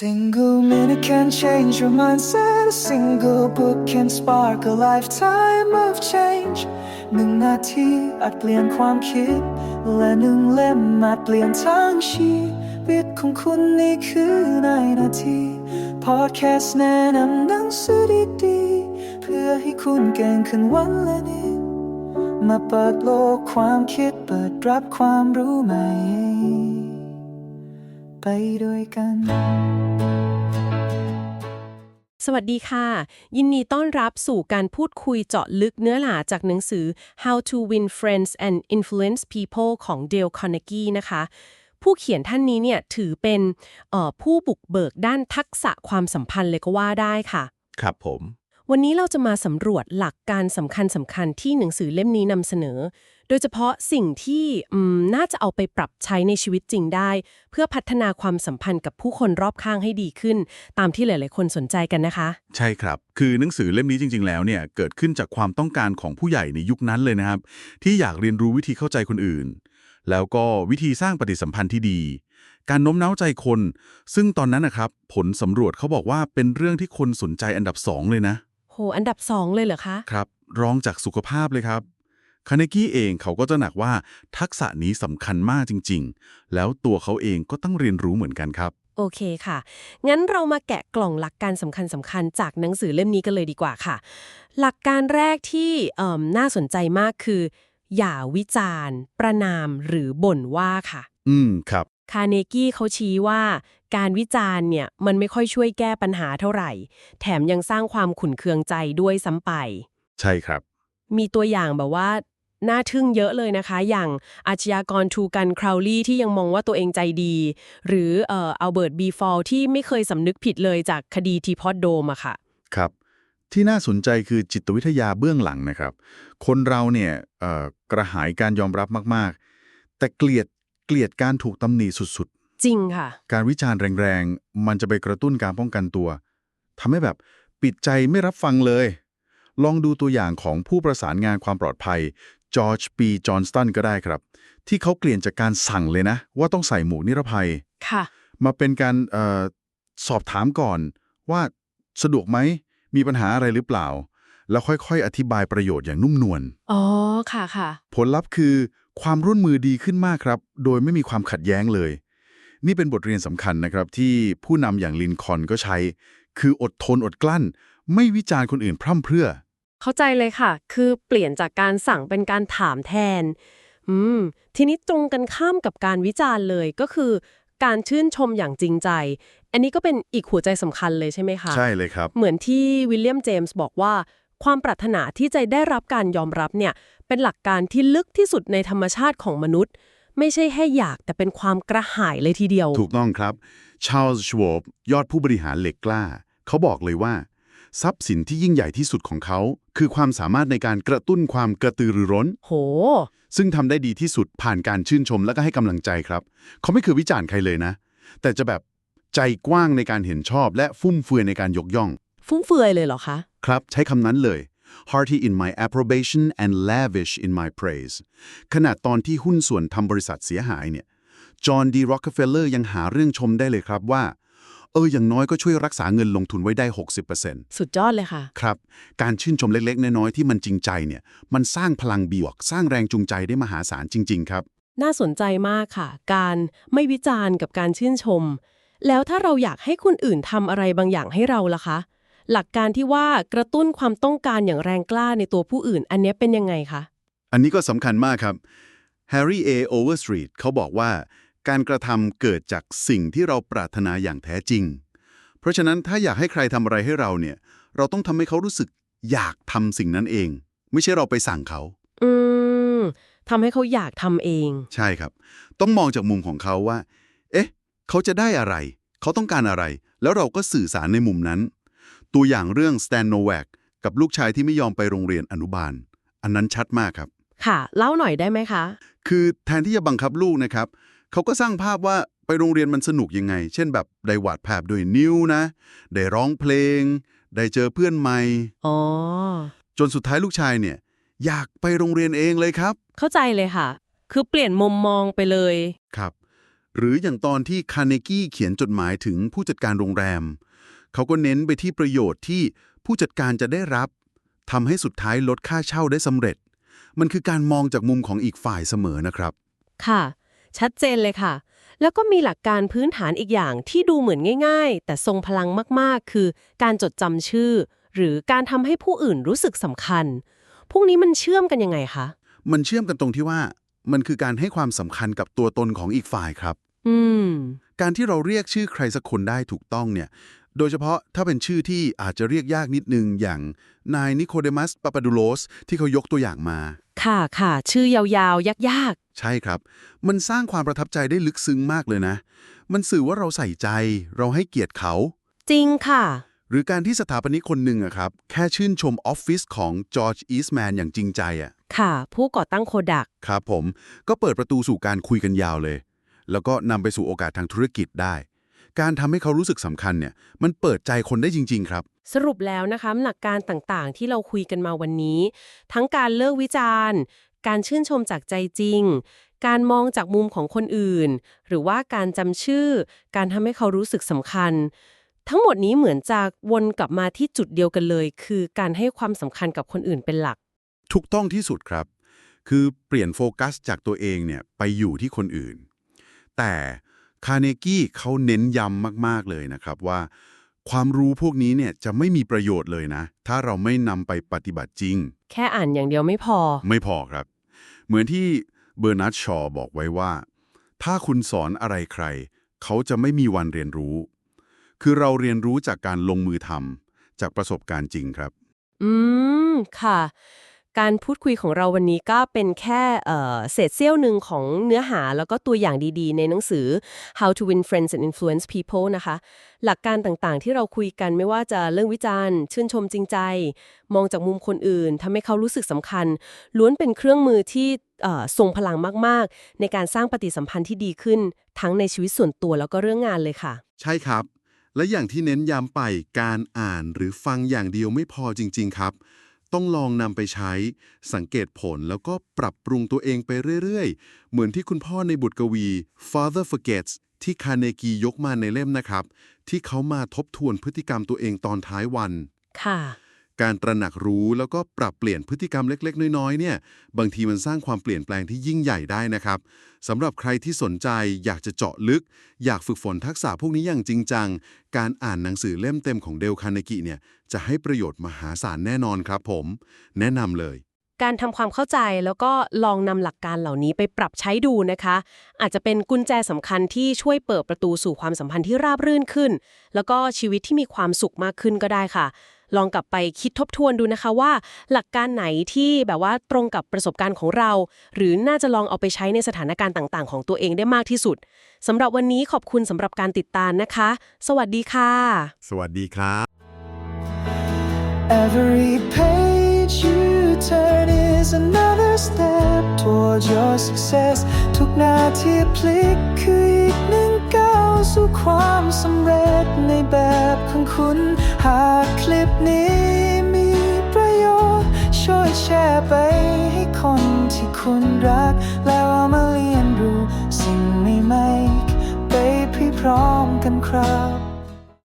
Single minute can change your mindset. A single book can spark a lifetime of change. 1 นาทีอาจเปลี่ยนความคิดและ1 เล่มอาจเปลี่ยนทั้งชีวิตของคุณนี่คือในนาที Podcast แนะนำหนังสือดีๆเพื่อให้คุณเก่งขึ้นวันละนิดมาเปิดโลกความคิดเปิดรับความรู้ใหม่ไปด้วยกัน สวัสดีค่ะ ยินดีต้อนรับสู่การพูดคุยเจาะลึกเนื้อหาจากหนังสือ How to Win Friends and Influence People ของ Dale Carnegie นะคะ ผู้เขียนท่านนี้เนี่ยถือเป็นผู้บุกเบิกด้านทักษะความสัมพันธ์เลยก็ว่าได้ค่ะ ครับผม วันนี้เราจะมาสำรวจหลักการสำคัญที่หนังสือเล่มนี้นำเสนอ โดยเฉพาะสิ่งที่น่าจะเอาไปปรับใช้ในชีวิตจริงได้ เพื่อพัฒนาความสัมพันธ์กับผู้คนรอบข้างให้ดีขึ้น ตามที่หลายๆคนสนใจกันนะคะ ใช่ครับ คือหนังสือเล่มนี้จริงๆแล้วเนี่ยเกิดขึ้นจากความต้องการของผู้ใหญ่ในยุคนั้นเลยนะครับ ที่อยากเรียนรู้วิธีเข้าใจคนอื่น แล้วก็วิธีสร้างปฏิสัมพันธ์ที่ดี การโน้มน้าวใจคน ซึ่งตอนนั้นนะครับผลสำรวจเขาบอกว่าเป็นเรื่องที่คนสนใจอันดับ2เลยนะโหอันดับ2เลยเหรอคะครับรองจากสุขภาพเลยครับคาเนกี้เองเขาก็จะหนักว่าทักษะนี้สำคัญมากจริงๆแล้วตัวเขาเองก็ต้องเรียนรู้เหมือนกันครับโอเคค่ะ งั้นเรามาแกะกล่องหลักการสำคัญจากหนังสือเล่มนี้กันเลยดีกว่าค่ะ หลักการแรกที่น่าสนใจมากคือ อย่าวิจารณ์ ประณาม หรือบ่นว่าค่ะครับคาร์เนกี้เขาชี้ว่าการวิจารณ์เนี่ยมันไม่ค่อยช่วยแก้ปัญหาเท่าไหร่ แถมยังสร้างความขุ่นเคืองใจด้วยซ้ำไปใช่ครับมีตัวอย่างแบบว่าน่าทึ่งเยอะเลยนะคะอย่างอาชญากรทูกันคราวลี่ที่ยังมองว่าตัวเองใจดีหรืออัลเบิร์ตบีฟอลที่ไม่เคยสำนึกผิดเลยจากคดีทีพอตโดมอะค่ะครับที่น่าสนใจคือจิตวิทยาเบื้องหลังนะครับคนเราเนี่ยกระหายการยอมรับมากๆแต่เกลียดการถูกตำหนิสุดจริงค่ะการวิจารณ์แรงๆมันจะไปกระตุ้นการป้องกันตัวทำให้แบบปิดใจไม่รับฟังเลยลองดูตัวอย่างของผู้ประสานงานความปลอดภัยจอร์จปีจอห์นสตันก็ได้ครับที่เขาเปลี่ยนจากการสั่งเลยนะว่าต้องใส่หมวกนิรภัยค่ะมาเป็นการสอบถามก่อนว่าสะดวกไหมมีปัญหาอะไรหรือเปล่าแล้วค่อยๆอธิบายประโยชน์อย่างนุ่มนวลอ๋อค่ะค่ะผลลัพธ์คือความร่วมมือดีขึ้นมากครับโดยไม่มีความขัดแย้งเลยนี่เป็นบทเรียนสำคัญนะครับที่ผู้นำอย่างลินคอล์นก็ใช้คืออดทนอดกลั้นไม่วิจารณ์คนอื่นพร่ำเพรื่อเข้าใจเลยค่ะคือเปลี่ยนจากการสั่งเป็นการถามแทนทีนี้ตรงกันข้ามกับการวิจารณ์เลยก็คือการชื่นชมอย่างจริงใจอันนี้ก็เป็นอีกหัวใจสำคัญเลยใช่ไหมคะใช่เลยครับเหมือนที่วิลเลียมเจมส์บอกว่าความปรารถนาที่จะได้รับการยอมรับเนี่ยเป็นหลักการที่ลึกที่สุดในธรรมชาติของมนุษย์ไม่ใช่แค่อยากแต่เป็นความกระหายเลยทีเดียวถูกต้องครับชาร์ลส์ชวอบยอดผู้บริหารเหล็กกล้าเขาบอกเลยว่าทรัพย์สินที่ยิ่งใหญ่ที่สุดของเขาคือความสามารถในการกระตุ้นความกระตือรือร้นโหซึ่งทำได้ดีที่สุดผ่านการชื่นชมและก็ให้กำลังใจครับเขาไม่เคยวิจารณ์ใครเลยนะแต่จะแบบใจกว้างในการเห็นชอบและฟุ่มเฟือยในการยกย่องฟุ่มเฟือยเลยเหรอคะครับใช้คำนั้นเลย hearty in my approbation and lavish in my praise ขนาดตอนที่หุ้นส่วนทำบริษัทเสียหายเนี่ยจอห์นดีร็อกเฟลเลอร์ยังหาเรื่องชมได้เลยครับว่าอย่างน้อยก็ช่วยรักษาเงินลงทุนไว้ได้ 60% สุดยอดเลยค่ะครับการชื่นชมเล็กๆน้อยๆที่มันจริงใจเนี่ยมันสร้างพลังบวกสร้างแรงจูงใจได้มหาศาลจริงๆครับน่าสนใจมากค่ะการไม่วิจารณ์กับการชื่นชมแล้วถ้าเราอยากให้คนอื่นทำอะไรบางอย่างให้เราล่ะคะหลักการที่ว่ากระตุ้นความต้องการอย่างแรงกล้าในตัวผู้อื่นอันนี้เป็นยังไงคะอันนี้ก็สำคัญมากครับ Harry A. Overstreet เขาบอกว่าการกระทำเกิดจากสิ่งที่เราปรารถนาอย่างแท้จริงเพราะฉะนั้นถ้าอยากให้ใครทำอะไรให้เราเนี่ยเราต้องทำให้เขารู้สึกอยากทำสิ่งนั้นเองไม่ใช่เราไปสั่งเขาทำให้เขาอยากทำเองใช่ครับต้องมองจากมุมของเขาว่าเขาจะได้อะไรเขาต้องการอะไรแล้วเราก็สื่อสารในมุมนั้นตัวอย่างเรื่อง Stan Nowak กับลูกชายที่ไม่ยอมไปโรงเรียนอนุบาลอันนั้นชัดมากครับค่ะเล่าหน่อยได้ไหมคะคือแทนที่จะบังคับลูกนะครับเขาก็สร้างภาพว่าไปโรงเรียนมันสนุกยังไงเช่นแบบได้วาดภาพด้วยนิ้วนะได้ร้องเพลงได้เจอเพื่อนใหม่จนสุดท้ายลูกชายเนี่ยอยากไปโรงเรียนเองเลยครับเข้าใจเลยค่ะคือเปลี่ยนมุมมองไปเลยครับ หรืออย่างตอนที่คาร์เนกี้เขียนจดหมายถึงผู้จัดการโรงแรมเขาก็เน้นไปที่ประโยชน์ที่ผู้จัดการจะได้รับทำให้สุดท้ายลดค่าเช่าได้สำเร็จมันคือการมองจากมุมของอีกฝ่ายเสมอนะครับค่ะชัดเจนเลยค่ะแล้วก็มีหลักการพื้นฐานอีกอย่างที่ดูเหมือนง่ายๆแต่ทรงพลังมากๆคือการจดจำชื่อหรือการทำให้ผู้อื่นรู้สึกสำคัญพวกนี้มันเชื่อมกันยังไงคะมันเชื่อมกันตรงที่ว่ามันคือการให้ความสำคัญกับตัวตนของอีกฝ่ายครับการที่เราเรียกชื่อใครสักคนได้ถูกต้องเนี่ยโดยเฉพาะถ้าเป็นชื่อที่อาจจะเรียกยากนิดนึงอย่างนายนิโคเดมัส ปาปาดูโลสที่เขายกตัวอย่างมาค่ะชื่อยาวๆยากใช่ครับมันสร้างความประทับใจได้ลึกซึ้งมากเลยนะมันสื่อว่าเราใส่ใจเราให้เกียรติเขาจริงค่ะหรือการที่สถาปนิกคนหนึ่งอะครับแค่ชื่นชมออฟฟิศของจอร์จอีสต์แมนอย่างจริงใจอะค่ะผู้ก่อตั้งโคดักครับผมก็เปิดประตูสู่การคุยกันยาวเลยแล้วก็นำไปสู่โอกาสทางธุรกิจได้การทำให้เขารู้สึกสำคัญเนี่ยมันเปิดใจคนได้จริงๆครับสรุปแล้วนะคะหลักการต่างๆที่เราคุยกันมาวันนี้ทั้งการเลิกวิจารณ์การชื่นชมจากใจจริงการมองจากมุมของคนอื่นหรือว่าการจำชื่อการทำให้เขารู้สึกสำคัญทั้งหมดนี้เหมือนจะวนกลับมาที่จุดเดียวกันเลยคือการให้ความสำคัญกับคนอื่นเป็นหลักถูกต้องที่สุดครับคือเปลี่ยนโฟกัสจากตัวเองเนี่ยไปอยู่ที่คนอื่นแต่คาร์เนกี้เขาเน้นย้ำมากๆเลยนะครับว่าความรู้พวกนี้เนี่ยจะไม่มีประโยชน์เลยนะถ้าเราไม่นำไปปฏิบัติจริงแค่อ่านอย่างเดียวไม่พอครับเหมือนที่เบอร์นาร์ด ชอว์บอกไว้ว่าถ้าคุณสอนอะไรใครเขาจะไม่มีวันเรียนรู้คือเราเรียนรู้จากการลงมือทำจากประสบการณ์จริงครับค่ะการพูดคุยของเราวันนี้ก็เป็นแค่เศษเสี้ยวหนึ่งของเนื้อหาแล้วก็ตัวอย่างดีๆในหนังสือ How to Win Friends and Influence People นะคะหลักการต่างๆที่เราคุยกันไม่ว่าจะเรื่องวิจารณ์ชื่นชมจริงใจมองจากมุมคนอื่นทำให้เขารู้สึกสำคัญล้วนเป็นเครื่องมือที่ทรงพลังมากๆในการสร้างปฏิสัมพันธ์ที่ดีขึ้นทั้งในชีวิตส่วนตัวแล้วก็เรื่องงานเลยค่ะใช่ครับและอย่างที่เน้นย้ำไปการอ่านหรือฟังอย่างเดียวไม่พอจริงๆครับต้องลองนำไปใช้สังเกตผลแล้วก็ปรับปรุงตัวเองไปเรื่อยๆเหมือนที่คุณพ่อในบทกวี Father Forgets ที่คาร์เนกียกมาในเล่มนะครับที่เขามาทบทวนพฤติกรรมตัวเองตอนท้ายวันค่ะการตระหนักรู้แล้วก็ปรับเปลี่ยนพฤติกรรมเล็กๆน้อยๆเนี่ยบางทีมันสร้างความเปลี่ยนแปลงที่ยิ่งใหญ่ได้นะครับสำหรับใครที่สนใจอยากจะเจาะลึกอยากฝึกฝนทักษะพวกนี้อย่างจริงจังการอ่านหนังสือเล่มเต็มของเดล คาร์เนกีเนี่ยจะให้ประโยชน์มหาศาลแน่นอนครับผมแนะนำเลยการทำความเข้าใจแล้วก็ลองนำหลักการเหล่านี้ไปปรับใช้ดูนะคะอาจจะเป็นกุญแจสำคัญที่ช่วยเปิดประตูสู่ความสัมพันธ์ที่ราบรื่นขึ้นแล้วก็ชีวิตที่มีความสุขมากขึ้นก็ได้ค่ะลองกลับไปคิดทบทวนดูนะคะว่าหลักการไหนที่แบบว่าตรงกับประสบการณ์ของเราหรือน่าจะลองเอาไปใช้ในสถานการณ์ต่างๆของตัวเองได้มากที่สุดสำหรับวันนี้ขอบคุณสำหรับการติดตามนะคะสวัสดีค่ะสวัสดีครับ Every page you turn is another step towards your success ทุกนาทีพลิกคืออีกหนึ่งก้าวสู่ความสำเร็จในแบบของคุณหากคลิปนี้มีประโยชน์ช่วยแชร์ไปให้คนที่คุณรักแล้วเอามาเรียนรู้สิ่งใหม่ๆไปพร้อมๆกันครับ